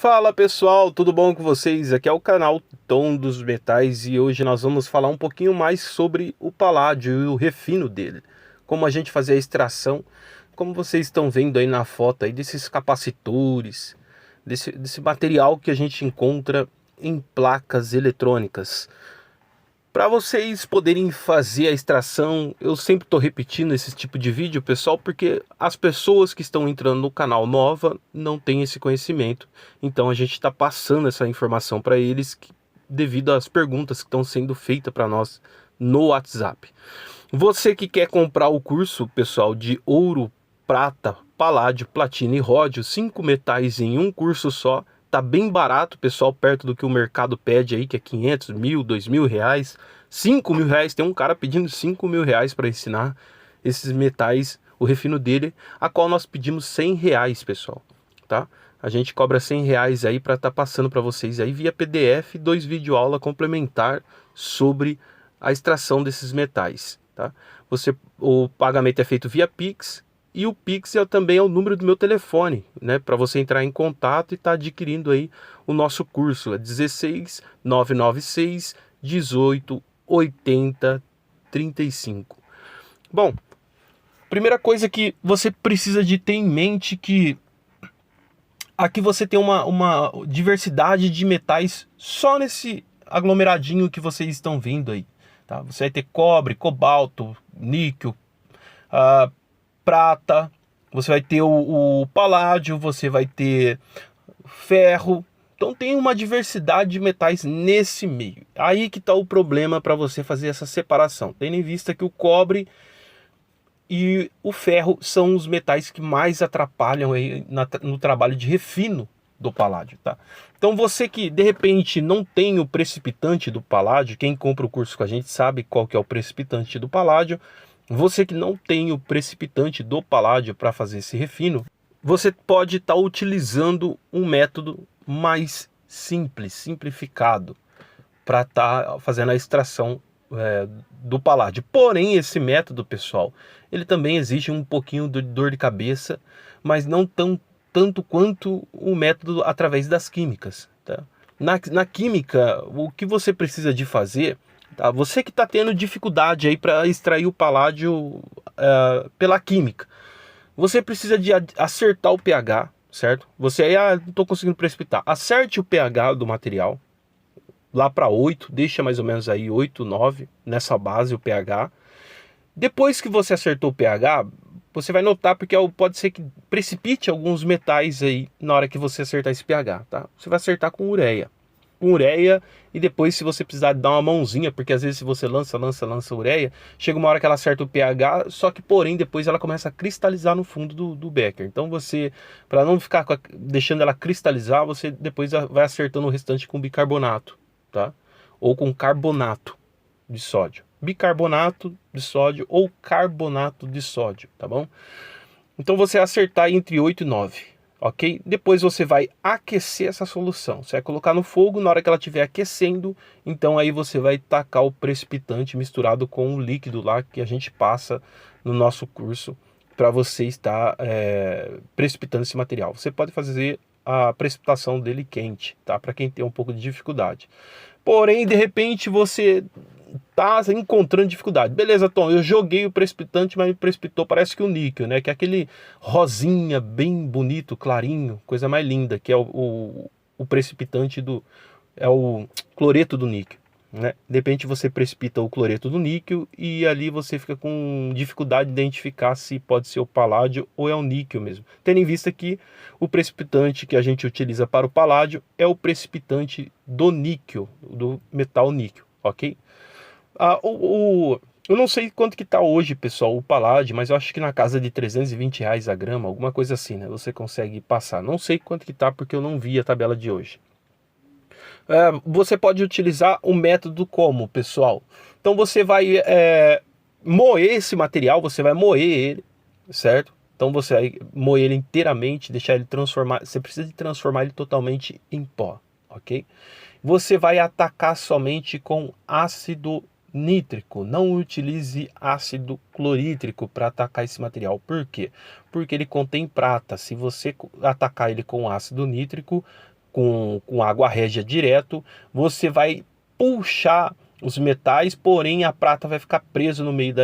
Fala pessoal, tudo bom com vocês? Aqui é o canal Tom dos Metais e hoje nós vamos falar um pouquinho mais sobre o paládio e o refino dele. Como a gente fazer a extração, como vocês estão vendo aí na foto aí desses capacitores, desse material que a gente encontra em placas eletrônicas. Para vocês poderem fazer a extração, eu sempre estou repetindo esse tipo de vídeo, pessoal, porque as pessoas que estão entrando no canal nova não têm esse conhecimento. Então a gente está passando essa informação para eles devido às perguntas que estão sendo feitas para nós no WhatsApp. Você que quer comprar o curso, pessoal, de ouro, prata, paládio, platina e ródio, 5 metais em um curso só, tá bem barato, pessoal, perto do que o mercado pede aí, que é 500, 1.000, 2.000 reais, 5.000 reais. Tem um cara pedindo 5.000 reais para ensinar esses metais, o refino dele, a qual nós pedimos 100 reais, pessoal, tá? A gente cobra 100 reais aí para estar passando para vocês aí via PDF, 2 videoaula complementar sobre a extração desses metais, tá? O pagamento é feito via Pix. E o Pix também é o número do meu telefone, né? Para você entrar em contato e estar adquirindo aí o nosso curso. É 16 996 18 80 35. Bom, primeira coisa que você precisa de ter em mente que aqui você tem uma diversidade de metais só nesse aglomeradinho que vocês estão vendo aí, tá? Você vai ter cobre, cobalto, níquel, prata, você vai ter o paládio, você vai ter ferro. Então tem uma diversidade de metais nesse meio. Aí que está o problema para você fazer essa separação. Tendo em vista que o cobre e o ferro são os metais que mais atrapalham aí no trabalho de refino do paládio, tá? Então você que de repente não tem o precipitante do paládio, quem compra o curso com a gente sabe qual que é o precipitante do paládio. Você que não tem o precipitante do paládio para fazer esse refino, você pode estar utilizando um método mais simples, simplificado, para estar fazendo a extração do paládio. Porém, esse método, pessoal, ele também exige um pouquinho de dor de cabeça, mas não tanto quanto o método através das químicas, tá? Na química, o que você precisa de fazer, tá? Você que está tendo dificuldade aí para extrair o paládio pela química, você precisa de acertar o pH, certo? Você aí, não estou conseguindo precipitar. Acerte o pH do material lá para 8, deixa mais ou menos aí 8, 9 nessa base o pH. Depois que você acertou o pH, você vai notar porque pode ser que precipite alguns metais aí na hora que você acertar esse pH, tá? Você vai acertar com ureia. Com ureia, e depois se você precisar dar uma mãozinha, porque às vezes se você lança ureia, chega uma hora que ela acerta o pH, só que porém depois ela começa a cristalizar no fundo do becker. Então você, para não ficar deixando ela cristalizar, você depois vai acertando o restante com bicarbonato, tá? Ou com carbonato de sódio. Bicarbonato de sódio ou carbonato de sódio, tá bom? Então você vai acertar entre 8 e 9, ok? Depois você vai aquecer essa solução. Você vai colocar no fogo, na hora que ela estiver aquecendo, então aí você vai tacar o precipitante misturado com o líquido lá que a gente passa no nosso curso para você estar precipitando esse material. Você pode fazer a precipitação dele quente, tá? Para quem tem um pouco de dificuldade. Porém, de repente você tá encontrando dificuldade. Beleza, Tom, eu joguei o precipitante, mas me precipitou, parece que o níquel, né? Que é aquele rosinha bem bonito, clarinho, coisa mais linda, que é o precipitante é o cloreto do níquel, né? De repente você precipita o cloreto do níquel e ali você fica com dificuldade de identificar se pode ser o paládio ou é o níquel mesmo. Tendo em vista que o precipitante que a gente utiliza para o paládio é o precipitante do níquel, do metal níquel, ok? Eu não sei quanto que tá hoje, pessoal, o paládio, mas eu acho que na casa de 320 reais a grama, alguma coisa assim, né? Você consegue passar. Não sei quanto que tá porque eu não vi a tabela de hoje. Você pode utilizar o método como, pessoal? Então você vai moer esse material, você vai moer ele, certo? Então você vai moer ele inteiramente, deixar ele transformar. Você precisa de transformar ele totalmente em pó, ok? Você vai atacar somente com ácido nítrico. Não utilize ácido clorídrico para atacar esse material. Por quê? Porque ele contém prata. Se você atacar ele com ácido nítrico, com água régia direto, você vai puxar os metais, porém a prata vai ficar presa no meio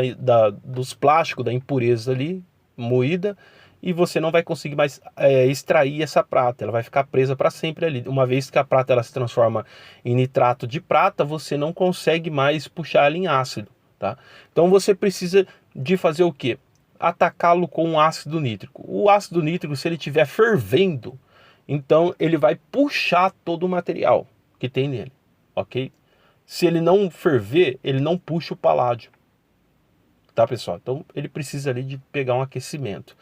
dos plásticos, da impureza ali, moída, e você não vai conseguir mais extrair essa prata, ela vai ficar presa para sempre ali. Uma vez que a prata ela se transforma em nitrato de prata, você não consegue mais puxar ela em ácido, tá? Então você precisa de fazer o quê? Atacá-lo com ácido nítrico. O ácido nítrico, se ele estiver fervendo, então ele vai puxar todo o material que tem nele, ok? Se ele não ferver, ele não puxa o paládio. Tá, pessoal? Então ele precisa ali de pegar um aquecimento.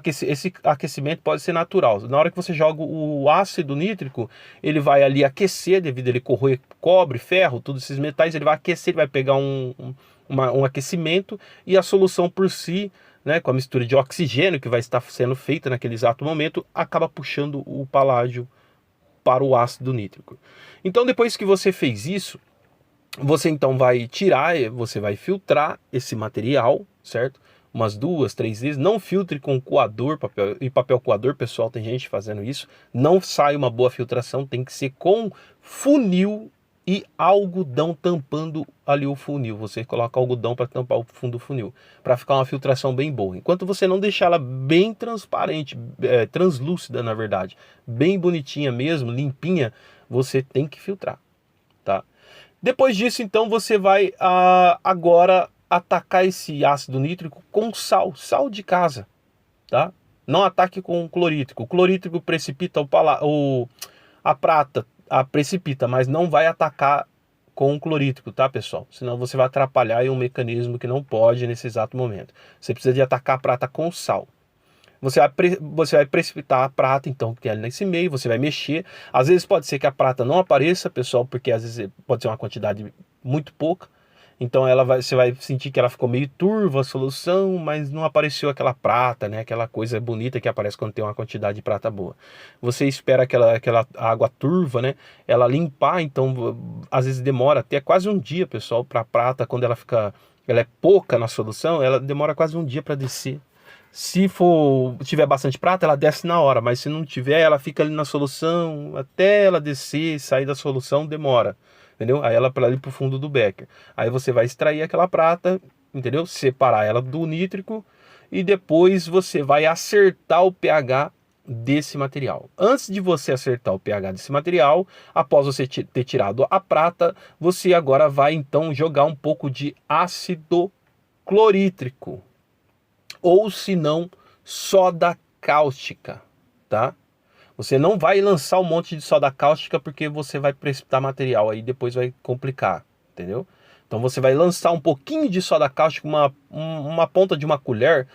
Esse aquecimento pode ser natural. Na hora que você joga o ácido nítrico, ele vai ali aquecer, devido a ele corroer cobre, ferro, todos esses metais, ele vai aquecer, ele vai pegar um aquecimento, e a solução por si, né, com a mistura de oxigênio que vai estar sendo feita naquele exato momento, acaba puxando o paládio para o ácido nítrico. Então depois que você fez isso, você então vai tirar, você vai filtrar esse material, certo? Umas 2, 3 vezes. Não filtre com coador, papel coador, pessoal, tem gente fazendo isso. Não sai uma boa filtração, tem que ser com funil e algodão tampando ali o funil. Você coloca algodão para tampar o fundo do funil, para ficar uma filtração bem boa. Enquanto você não deixar ela bem transparente, translúcida na verdade, bem bonitinha mesmo, limpinha, você tem que filtrar, tá? Depois disso, então, você vai agora atacar esse ácido nítrico com sal de casa, tá? Não ataque com clorídrico. O clorídrico precipita a prata, precipita, mas não vai atacar com o clorídrico, tá, pessoal? Senão você vai atrapalhar aí um mecanismo que não pode nesse exato momento. Você precisa de atacar a prata com sal. Você vai precipitar a prata, então, que tem ali nesse meio, você vai mexer. Às vezes pode ser que a prata não apareça, pessoal, porque às vezes pode ser uma quantidade muito pouca. Então você vai sentir que ela ficou meio turva a solução, mas não apareceu aquela prata, né? Aquela coisa bonita que aparece quando tem uma quantidade de prata boa. Você espera aquela água turva, né? Ela limpar, então às vezes demora até quase um dia, pessoal, para a prata, quando ela é pouca na solução, ela demora quase um dia para descer. Se tiver bastante prata, ela desce na hora, mas se não tiver, ela fica ali na solução, até ela descer, sair da solução, demora, entendeu? Aí ela para ali pro fundo do becker. Aí você vai extrair aquela prata, entendeu? Separar ela do nítrico, e depois você vai acertar o pH desse material. Antes de você acertar o pH desse material, após você ter tirado a prata, você agora vai então jogar um pouco de ácido clorídrico, ou se não, soda cáustica, tá? Você não vai lançar um monte de soda cáustica, porque você vai precipitar material, aí depois vai complicar, entendeu? Então você vai lançar um pouquinho de soda cáustica, uma ponta de uma colher,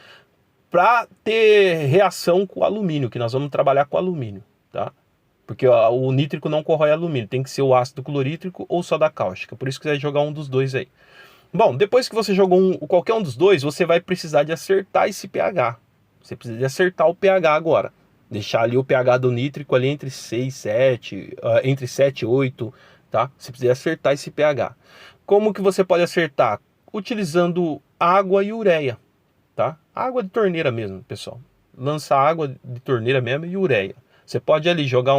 para ter reação com o alumínio, que nós vamos trabalhar com alumínio, tá? Porque o nítrico não corrói alumínio, tem que ser o ácido clorídrico ou soda cáustica, por isso que você vai jogar um dos dois aí. Bom, depois que você jogou qualquer um dos dois, você vai precisar de acertar esse pH. Você precisa de acertar o pH agora. Deixar ali o pH do nítrico ali entre 6 e 7, entre 7 e 8, tá? Você precisa acertar esse pH. Como que você pode acertar? Utilizando água e ureia, tá? Água de torneira mesmo, pessoal. Lança água de torneira mesmo e ureia. Você pode ali jogar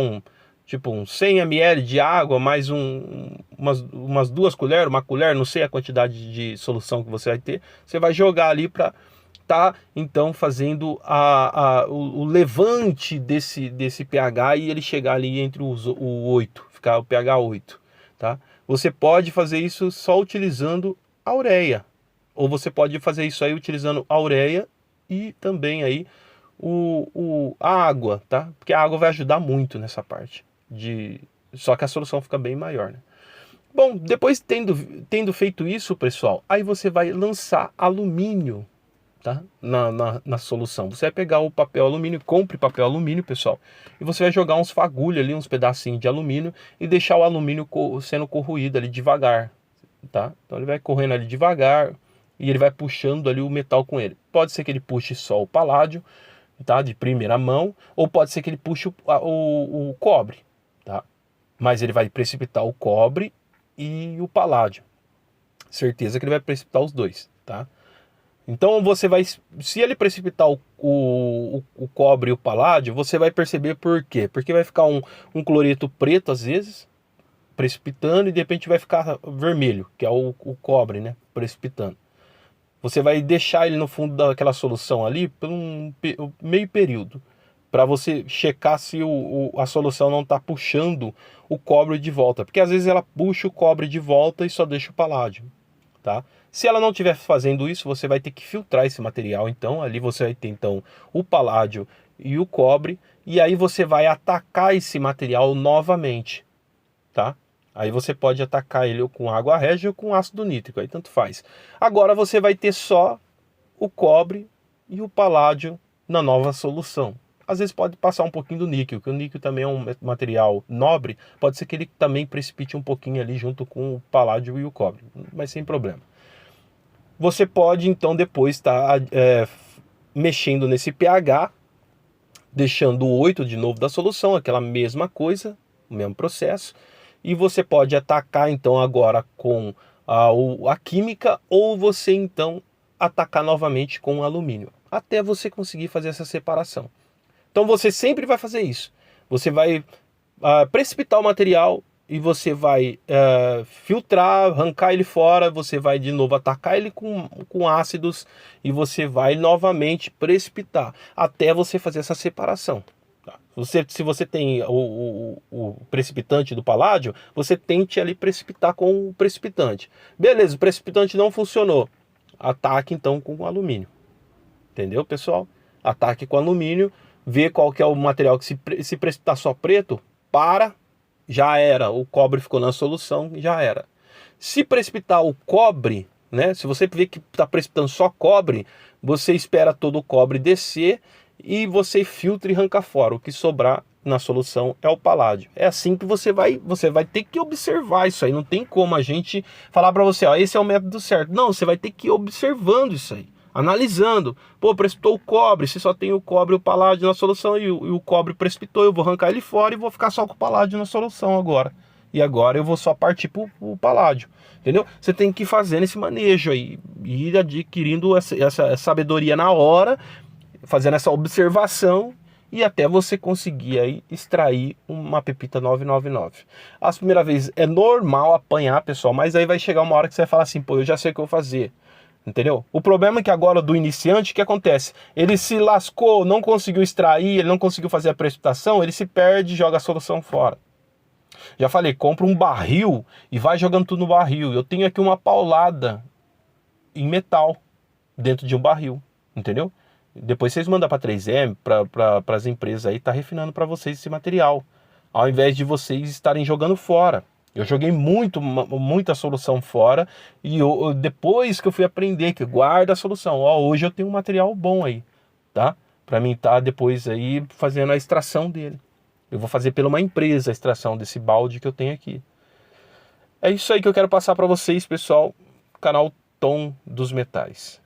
tipo uns 100 ml de água, mais umas 2 colheres, uma colher, não sei a quantidade de solução que você vai ter. Você vai jogar ali para então fazendo o levante desse pH, e ele chegar ali entre o 8, ficar o pH 8, tá? Você pode fazer isso só utilizando a ureia, ou você pode fazer isso aí utilizando a ureia e também aí a água, tá? Porque a água vai ajudar muito nessa parte. Só que a solução fica bem maior, né? Bom, depois tendo feito isso, pessoal, aí você vai lançar alumínio, tá? Na solução. Você vai pegar o papel alumínio, compre papel alumínio, pessoal, e você vai jogar uns fagulhos ali, uns pedacinhos de alumínio, e deixar o alumínio sendo corroído ali devagar, tá? Então ele vai correndo ali devagar, e ele vai puxando ali o metal com ele. Pode ser que ele puxe só o paládio, tá? De primeira mão, ou pode ser que ele puxe o cobre, tá? Mas ele vai precipitar o cobre e o paládio. Certeza que ele vai precipitar os dois, tá? Então você vai, se ele precipitar o cobre e o paládio, você vai perceber por quê? Porque vai ficar um cloreto preto às vezes, precipitando, e de repente vai ficar vermelho, que é o cobre, né, precipitando. Você vai deixar ele no fundo daquela solução ali por um meio período, para você checar se a solução não está puxando o cobre de volta, porque às vezes ela puxa o cobre de volta e só deixa o paládio, tá? Se ela não estiver fazendo isso, você vai ter que filtrar esse material, então ali você vai ter então o paládio e o cobre, e aí você vai atacar esse material novamente, tá? Aí você pode atacar ele com água régia ou com ácido nítrico, aí tanto faz. Agora você vai ter só o cobre e o paládio na nova solução. Às vezes pode passar um pouquinho do níquel, que o níquel também é um material nobre, pode ser que ele também precipite um pouquinho ali junto com o paládio e o cobre, mas sem problema. Você pode então depois estar mexendo nesse pH, deixando o 8 de novo da solução, aquela mesma coisa, o mesmo processo, e você pode atacar então agora com a química, ou você então atacar novamente com o alumínio, até você conseguir fazer essa separação. Então você sempre vai fazer isso. Você vai precipitar o material e você vai filtrar, arrancar ele fora, você vai de novo atacar ele com ácidos e você vai novamente precipitar, até você fazer essa separação. Se você tem o precipitante do paládio, você tente ali precipitar com o precipitante. Beleza, o precipitante não funcionou. Ataque então com o alumínio. Entendeu, pessoal? Ataque com alumínio, vê qual que é o material que se precipitar só preto, já era. O cobre ficou na solução, já era. Se precipitar o cobre, né? Se você vê que está precipitando só cobre, você espera todo o cobre descer e você filtra e arranca fora. O que sobrar na solução é o paládio. É assim que você vai ter que observar isso aí. Não tem como a gente falar para você, ó, esse é o método certo. Não, você vai ter que ir observando isso aí, analisando. Pô, precipitou o cobre, se só tem o cobre e o paládio na solução e o cobre precipitou, eu vou arrancar ele fora e vou ficar só com o paládio na solução agora. E agora eu vou só partir para o paládio. Entendeu? Você tem que ir fazendo esse manejo aí, ir adquirindo essa sabedoria na hora, fazendo essa observação e até você conseguir aí extrair uma pepita 999. As primeiras vezes é normal apanhar, pessoal, mas aí vai chegar uma hora que você vai falar assim, pô, eu já sei o que eu vou fazer. Entendeu? O problema é que agora do iniciante, o que acontece? Ele se lascou, não conseguiu extrair, ele não conseguiu fazer a precipitação, ele se perde e joga a solução fora. Já falei, compra um barril e vai jogando tudo no barril. Eu tenho aqui uma paulada em metal dentro de um barril, entendeu? Depois vocês mandam para 3M, para as empresas aí, tá refinando para vocês esse material, ao invés de vocês estarem jogando fora. Eu joguei muita solução fora e depois que eu fui aprender que guarda a solução, ó, hoje eu tenho um material bom aí, tá? Para mim tá depois aí fazendo a extração dele. Eu vou fazer pela uma empresa a extração desse balde que eu tenho aqui. É isso aí que eu quero passar para vocês, pessoal. Canal Tom dos Metais.